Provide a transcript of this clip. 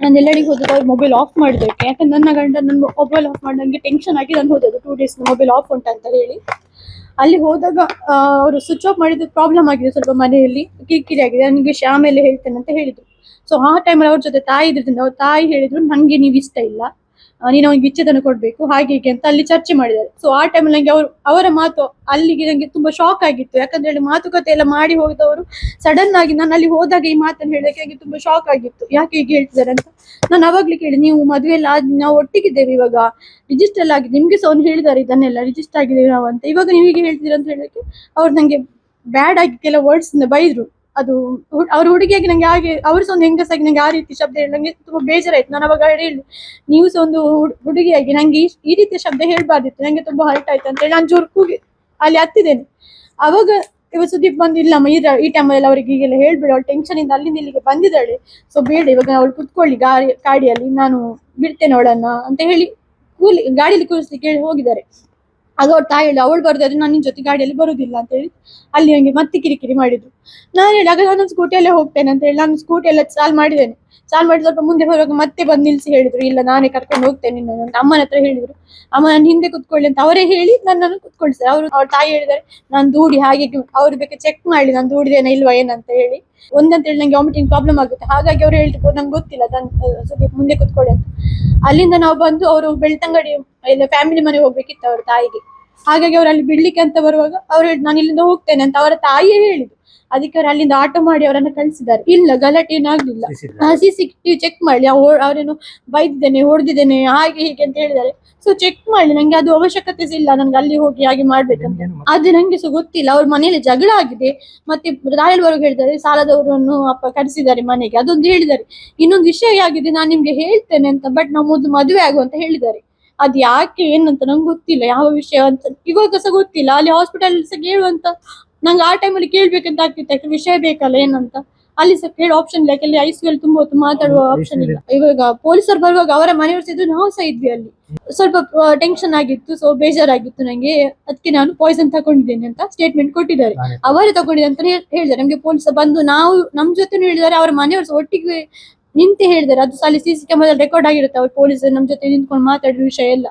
ನಾನು ಎಲ್ಲರಿಗೆ ಹೋದದ್ದು ಅವ್ರು ಮೊಬೈಲ್ ಆಫ್ ಮಾಡಿದಕ್ಕೆ. ಯಾಕಂದ್ರೆ ನನ್ನ ಗಂಡ ನನ್ನ ಮೊಬೈಲ್ ಆಫ್ ಮಾಡಿ ನನಗೆ ಟೆನ್ಷನ್ ಆಗಿ ನಾನು ಹೋದದ್ದು 2 days ಮೊಬೈಲ್ ಆಫ್ ಉಂಟಂತ ಹೇಳಿ. ಅಲ್ಲಿ ಹೋದಾಗ ಅವರು ಸ್ವಿಚ್ ಆಫ್ ಮಾಡಿದ ಪ್ರಾಬ್ಲಮ್ ಆಗಿದೆ, ಸ್ವಲ್ಪ ಮನೆಯಲ್ಲಿ ಕಿರಿಕಿರಿ ಆಗಿದೆ, ನನಗೆ ವಿಷಯ ಆಮೇಲೆ ಹೇಳ್ತೇನೆ ಅಂತ ಹೇಳಿದ್ರು. ಸೊ ಆ ಟೈಮಲ್ಲಿ ಅವ್ರ ಜೊತೆ ತಾಯಿ ಇದ್ರಿಂದ ಅವ್ರ ತಾಯಿ ಹೇಳಿದ್ರು, ನಂಗೆ ನೀವು ಇಷ್ಟ ಇಲ್ಲ, ನೀನು ಅವ್ನಿಗೆ ವಿಚ್ಛೇದನ ಕೊಡ್ಬೇಕು ಹಾಗೆ ಹೀಗೆ ಅಂತ ಅಲ್ಲಿ ಚರ್ಚೆ ಮಾಡಿದ್ದಾರೆ. ಸೊ ಆ ಟೈಮಲ್ಲಿ ನಂಗೆ ಅವರ ಮಾತು ಅಲ್ಲಿಗೆ ನಂಗೆ ತುಂಬಾ ಶಾಕ್ ಆಗಿತ್ತು. ಯಾಕಂದ್ರೆ ಹೇಳಿ ಮಾತುಕತೆ ಎಲ್ಲ ಮಾಡಿ ಹೋದವರು ಸಡನ್ ಆಗಿ ನಾನು ಅಲ್ಲಿ ಹೋದಾಗ ಈ ಮಾತನ್ನು ಹೇಳಿದಕ್ಕೆ ನಂಗೆ ತುಂಬಾ ಶಾಕ್ ಆಗಿತ್ತು. ಯಾಕೆ ಹೀಗೆ ಹೇಳ್ತಿದ್ದಾರೆ ಅಂತ ನಾನು ಅವಾಗ್ಲೇ ಕೇಳಿ, ನೀವು ಮದುವೆ ಎಲ್ಲ ನಾವು ಒಟ್ಟಿಗಿದ್ದೇವೆ, ಇವಾಗ ರಿಜಿಸ್ಟರ್ ಆಗಿದೆ, ನಿಮ್ಗೆ ಸಹ ಅವ್ನು ಹೇಳಿದ್ದಾರೆ ಇದನ್ನೆಲ್ಲ ರಿಜಿಸ್ಟರ್ ಆಗಿದ್ದೇವೆ ನಾವು ಅಂತ, ಇವಾಗ ನೀವು ಹೀಗೆ ಹೇಳ್ತೀರಾ ಅಂತ ಹೇಳಕ್ಕೆ ಅವ್ರು ನಂಗೆ ಬ್ಯಾಡ್ ಆಗಿ ಕೆಲವು ವರ್ಡ್ಸ್ ಬೈದ್ರು. ಅದು ಅವ್ರ ಹುಡುಗಿಯಾಗಿ ನಂಗೆ ಹಾಗೆ, ಅವ್ರು ಸಹ ಒಂದು ಹೆಂಗಸಾಗಿ ನಂಗೆ ಆ ರೀತಿ ಶಬ್ದ ಹೇಳಿ ನಂಗೆ ತುಂಬಾ ಬೇಜಾರಾಯ್ತು. ನಾನು ಅವಾಗ ಹೇಳಿ, ನೀವು ಸಹ ಒಂದು ಹುಡುಗಿಯಾಗಿ ನಂಗೆ ಈ ರೀತಿಯ ಶಬ್ದ ಹೇಳ್ಬಾರ್ದಿತ್ತು, ನಂಗೆ ತುಂಬಾ ಹರ್ಟ್ ಆಯ್ತು ಅಂತ ಹೇಳಿ ನಾನು ಜೋರು ಕೂಗಿ ಅಲ್ಲಿ ಹತ್ತಿದ್ದೇನೆ. ಅವಾಗ ಇವಾಗ ಸುದೀಪ್ ಬಂದು, ಇಲ್ಲಮ್ಮ ಈ ಟೈಮಲ್ಲಿ ಅವ್ರಿಗೆ ಹೀಗೆಲ್ಲ ಹೇಳ್ಬೇಡ, ಅವಳು ಟೆನ್ಷನ್ ಇಂದ ಅಲ್ಲಿಂದ ಇಲ್ಲಿಗೆ ಬಂದಿದ್ದಾಳೆ, ಸೊ ಬೇಡ ಇವಾಗ ಅವಳು ಕುತ್ಕೊಳ್ಳಿ ಗಾಡಿಯಲ್ಲಿ, ನಾನು ಬಿಡ್ತೇನೆ ಅವಳನ್ನ ಅಂತ ಹೇಳಿ ಗಾಡಿಯಲ್ಲಿ ಕೂರಿಸ್ಲಿಕ್ಕೆ ಹೇಳಿ ಹೋಗಿದ್ದಾರೆ. ಆಗ ಅವ್ರ ತಾಯಿ ಹೇಳಿ, ಅವಳು ಬರೋದಾದ್ರೆ ನಾನು ನಿನ್ ಜೊತೆ ಗಾಡಿಯಲ್ಲಿ ಬರುದಿಲ್ಲ ಅಂತ ಹೇಳಿ ಅಲ್ಲಿ ಹಂಗೆ ಮತ್ತೆ ಕಿರಿಕಿರಿ ಮಾಡಿದ್ರು. ನಾನು ಹೇಳಿ, ಆಗ ನಾನು ಸ್ಕೂಟಿಯಲ್ಲೇ ಹೋಗ್ತೇನೆ ಅಂತ ಹೇಳಿ ನಾನು ಸ್ಕೂಟಿ ಎಲ್ಲ ಚಾಲ್ ಮಾಡಿದ್ದೇನೆ. ಚಾಲ್ ಮಾಡಿ ಸ್ವಲ್ಪ ಮುಂದೆ ಬರುವಾಗ ಮತ್ತೆ ಬಂದು ನಿಲ್ಸಿ ಹೇಳಿದ್ರು, ಇಲ್ಲ ನಾನೇ ಕರ್ಕೊಂಡು ಹೋಗ್ತೇನೆ ನಿನ್ನನ್ನು ಅಂತ ಅಮ್ಮನ ಹತ್ರ ಹೇಳಿದ್ರು. ಅಮ್ಮ ನಾನು ಹಿಂದೆ ಕುತ್ಕೊಳ್ಳಿ ಅಂತ ಅವರೇ ಹೇಳಿ ನನ್ನನ್ನು ಕುತ್ಕೊಳ್ತಾರೆ. ಅವ್ರ ತಾಯಿ ಹೇಳಿದ್ದಾರೆ, ನಾನು ದೂಡಿ ಹಾಗೆ ಅವ್ರು ಬೇಕಾದ್ರೆ ಚೆಕ್ ಮಾಡಿ ನಾನು ದೂಡಿದೇನ ಇಲ್ವಾ ಏನಂತ ಹೇಳಿ. ಒಂದಂತ ಹೇಳಿ ನಂಗೆ ವಾಮಿಟಿಂಗ್ ಪ್ರಾಬ್ಲಮ್ ಆಗುತ್ತೆ, ಹಾಗಾಗಿ ಅವ್ರು ಹೇಳ್ತಿರ್ಬೋದು, ನಂಗೆ ಗೊತ್ತಿಲ್ಲ ಸ್ವಲ್ಪ ಮುಂದೆ ಕುತ್ಕೊಳ್ಳಿ ಅಂತ. ಅಲ್ಲಿಂದ ನಾವು ಬಂದು ಅವರು ಬೆಳ್ತಂಗಡಿ ಎಲ್ಲ ಫ್ಯಾಮಿಲಿ ಮನೆ ಹೋಗ್ಬೇಕಿತ್ತು ಅವ್ರ ತಾಯಿಗೆ. ಹಾಗಾಗಿ ಅವ್ರು ಅಲ್ಲಿ ಬಿಡ್ಲಿಕ್ಕೆ ಅಂತ ಬರುವಾಗ ಅವ್ರು ಹೇಳಿ, ನಾನು ಇಲ್ಲಿಂದ ಹೋಗ್ತೇನೆ ಅಂತ ಅವರ ತಾಯಿಯೇ ಹೇಳಿದ್ರು. ಅದಕ್ಕೆ ಅವ್ರು ಅಲ್ಲಿಂದ ಆಟೋ ಮಾಡಿ ಅವರನ್ನ ಕಳಿಸಿದ್ದಾರೆ. ಇಲ್ಲ ಗಲಾಟೆ ಏನಾಗ್ಲಿಲ್ಲ, CCTV ಚೆಕ್ ಮಾಡಿ, ಅವ್ರೇನು ಬೈದಿದ್ದೇನೆ ಹೊಡೆದಿದ್ದೇನೆ ಹಾಗೆ ಹೀಗೆ ಅಂತ ಹೇಳಿದ್ದಾರೆ. ಸೊ ಚೆಕ್ ಮಾಡಿ, ನಂಗೆ ಅದು ಅವಶ್ಯಕತೆ ಇಲ್ಲ ನನ್ಗೆ ಅಲ್ಲಿ ಹೋಗಿ ಹಾಗೆ ಮಾಡ್ಬೇಕಂತ. ಅದು ನಂಗೆ ಸಹ ಗೊತ್ತಿಲ್ಲ. ಅವ್ರ ಮನೆಯಲ್ಲಿ ಜಗಳ ಆಗಿದೆ, ಮತ್ತೆ ರಾಯಲ್ವರೆಗೂ ಹೇಳಿದ್ದಾರೆ, ಸಾಲದವರನ್ನು ಅಪ್ಪ ಕರೆಸಿದ್ದಾರೆ ಮನೆಗೆ, ಅದೊಂದು ಹೇಳಿದ್ದಾರೆ. ಇನ್ನೊಂದು ವಿಷಯ ಆಗಿದೆ, ನಾನು ನಿಮ್ಗೆ ಹೇಳ್ತೇನೆ ಅಂತ, ಬಟ್ ನಾವು ಮೊದಲು ಮದುವೆ ಆಗುವಂತ ಹೇಳಿದ್ದಾರೆ. ಅದ್ ಯಾಕೆ ಏನಂತ ನಂಗೆ ಗೊತ್ತಿಲ್ಲ, ಯಾವ ವಿಷಯ ಅಂತ ಇವಾಗ ಸಹ ಗೊತ್ತಿಲ್ಲ. ಅಲ್ಲಿ ಹಾಸ್ಪಿಟಲ್ ಸಹ ಕೇಳುವಂತ ನಂಗೆ ಆ ಟೈಮಲ್ಲಿ ಕೇಳ್ಬೇಕಂತ ಆಗ್ತಿತ್ತು, ಯಾಕೆ ವಿಷಯ ಬೇಕಲ್ಲ ಏನಂತ. ಅಲ್ಲಿ ಸಹ ಕೇಳೋ ಆಪ್ಷನ್ ಇಲ್ಲ, ಯಾಕಂದ್ರೆ ICU ಅಲ್ಲಿ ತುಂಬಾ ಹೊತ್ತು ಮಾತಾಡುವ ಆಪ್ಷನ್ ಇಲ್ಲ. ಇವಾಗ ಪೊಲೀಸರು ಬರುವಾಗ ಅವರ ಮನೆಯವರು ಇದ್ರು, ನಾವು ಸಹ ಇದ್ವಿ ಅಲ್ಲಿ. ಸ್ವಲ್ಪ ಟೆನ್ಷನ್ ಆಗಿತ್ತು, ಸೊ ಬೇಜಾರಾಗಿತ್ತು ನಂಗೆ, ಅದಕ್ಕೆ ನಾನು ಪಾಯ್ಸನ್ ತಗೊಂಡಿದ್ದೇನೆ ಅಂತ ಸ್ಟೇಟ್ಮೆಂಟ್ ಕೊಟ್ಟಿದ್ದಾರೆ. ಅವರೇ ತಗೊಂಡಿದೆ ಅಂತ ಹೇಳಿದ್ದಾರೆ. ನಮ್ಗೆ ಪೊಲೀಸ್ ಬಂದು ನಾವು ನಮ್ ಜೊತೆ ಹೇಳಿದ್ದಾರೆ, ಅವರ ಮನೆಯವರು ಸಹ ಒಟ್ಟಿಗೆ ನಿಂತೆ ಹೇಳಿದ್ದಾರೆ. ಅದು ಅಲ್ಲಿ CC ಕ್ಯಾಮರಾ ರೆಕಾರ್ಡ್ ಆಗಿರುತ್ತೆ, ಅವ್ರು ಪೊಲೀಸರು ನಮ್ ಜೊತೆ ನಿಂತ್ಕೊಂಡು ಮಾತಾಡಿದ ವಿಷಯ ಎಲ್ಲ.